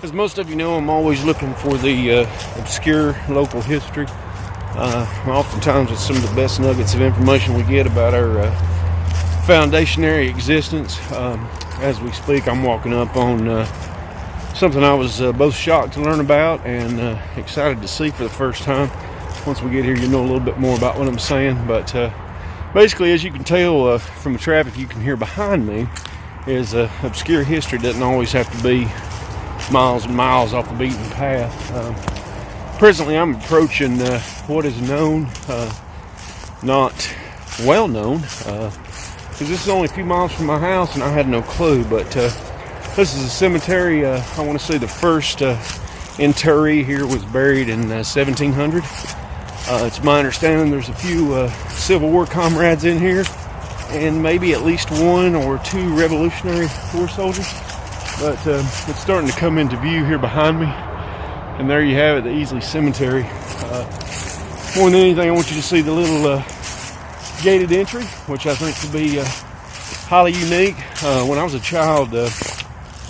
As most of you know, I'm always looking for the obscure local history. Oftentimes it's some of the best nuggets of information we get about our foundationary existence. As we speak, I'm walking up on something I was both shocked to learn about and excited to see for the first time. Once we get here, you'll know a little bit more about what I'm saying. But basically, as you can tell from the traffic you can hear behind me, is obscure history doesn't always have to be miles and miles off the beaten path. Presently, I'm approaching what is known, not well known, because this is only a few miles from my house and I had no clue, but this is a cemetery. I want to say the first interree here was buried in 1700. It's my understanding there's a few Civil War comrades in here and maybe at least one or two Revolutionary War soldiers. But it's starting to come into view here behind me. And there you have it, the Easley Cemetery. More than anything, I want you to see the little gated entry, which I think could be highly unique. When I was a child,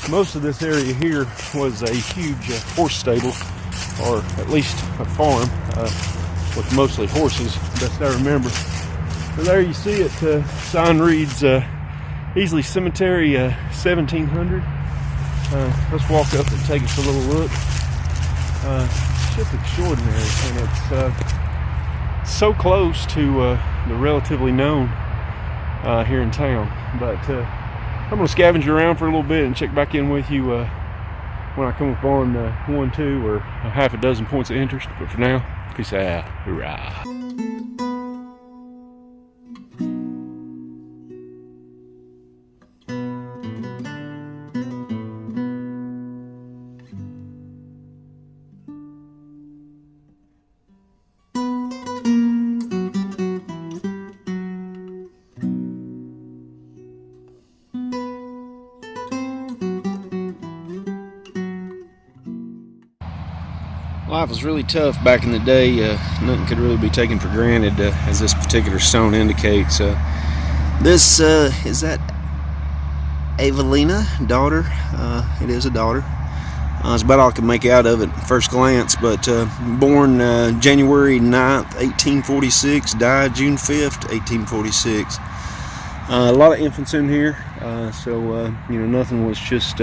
most of this area here was a huge horse stable, or at least a farm, with mostly horses, best I remember. So there you see it, sign reads Easley Cemetery 1700. Let's walk up and take us a little look. It's just extraordinary, and it's so close to the relatively known here in town. But I'm going to scavenge around for a little bit and check back in with you when I come up on 1, 2, or a half a dozen points of interest. But for now, peace out. Hoorah. Life was really tough back in the day. Nothing could really be taken for granted, as this particular stone indicates. This is that Evelina, daughter. It is a daughter. It's about all I can make out of it at first glance, but born January 9th, 1846, died June 5th, 1846. A lot of infants in here, so nothing was just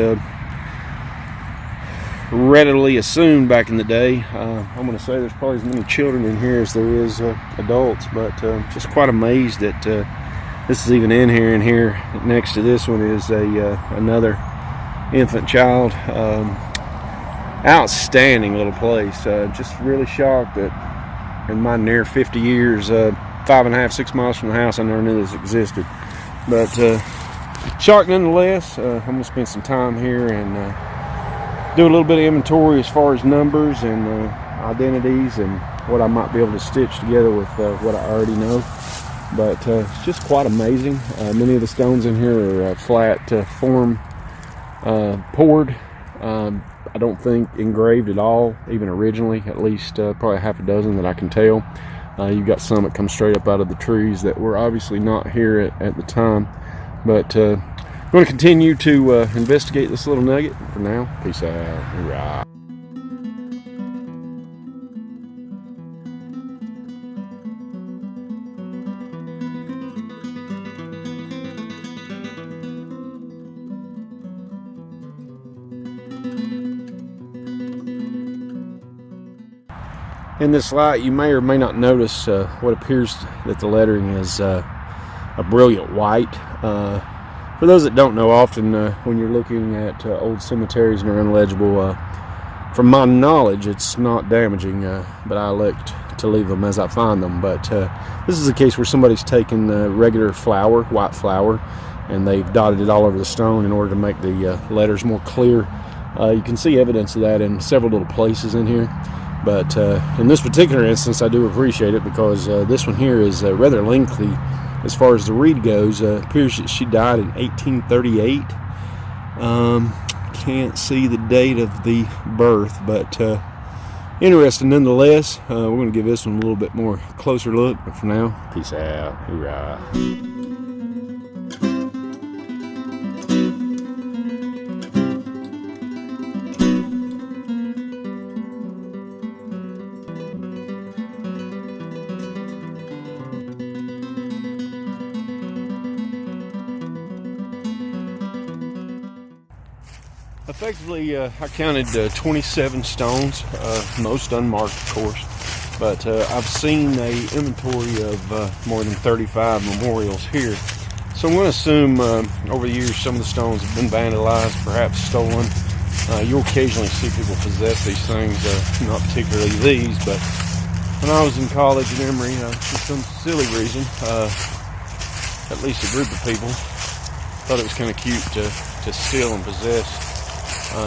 readily assumed back in the day. I'm going to say there's probably as many children in here as there is adults, but just quite amazed that this is even in here. And here next to this one is another infant child. Outstanding little place. Just really shocked that in my near 50 years, 5.5, 6 miles from the house, I never knew this existed. But shocked nonetheless. I'm going to spend some time here and do a little bit of inventory as far as numbers and identities and what I might be able to stitch together with what I already know. But it's just quite amazing. Many of the stones in here are flat form poured. I don't think engraved at all, even originally, at least probably half a dozen that I can tell. You've got some that come straight up out of the trees that were obviously not here at the time. But I'm going to continue to investigate this little nugget. For now, peace out. Hoorah. In this light, you may or may not notice what appears that the lettering is a brilliant white. For those that don't know, often when you're looking at old cemeteries and are unlegible, from my knowledge, it's not damaging, but I elect to leave them as I find them. But this is a case where somebody's taken regular flour, white flour, and they've dotted it all over the stone in order to make the letters more clear. You can see evidence of that in several little places in here. But in this particular instance, I do appreciate it because this one here is rather lengthy. As far as the read goes, appears that she died in 1838. Can't see the date of the birth, but interesting nonetheless. We're going to give this one a little bit more closer look, but for now, peace out. Hoorah. Effectively, I counted 27 stones, most unmarked, of course. But I've seen a inventory of more than 35 memorials here. So I'm going to assume over the years some of the stones have been vandalized, perhaps stolen. You'll occasionally see people possess these things, not particularly these, but when I was in college at Emory, for some silly reason, at least a group of people thought it was kind of cute to steal and possess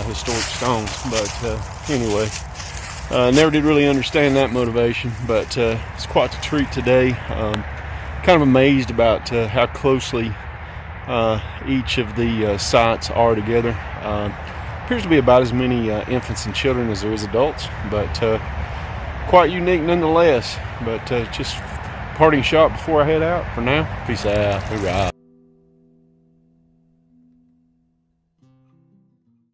historic stones. But anyway, never did really understand that motivation, but it's quite the treat today. Kind of amazed about how closely each of the sites are together. Appears to be about as many infants and children as there is adults, but quite unique nonetheless. But just parting shot before I head out for now. Peace out. Hoorah.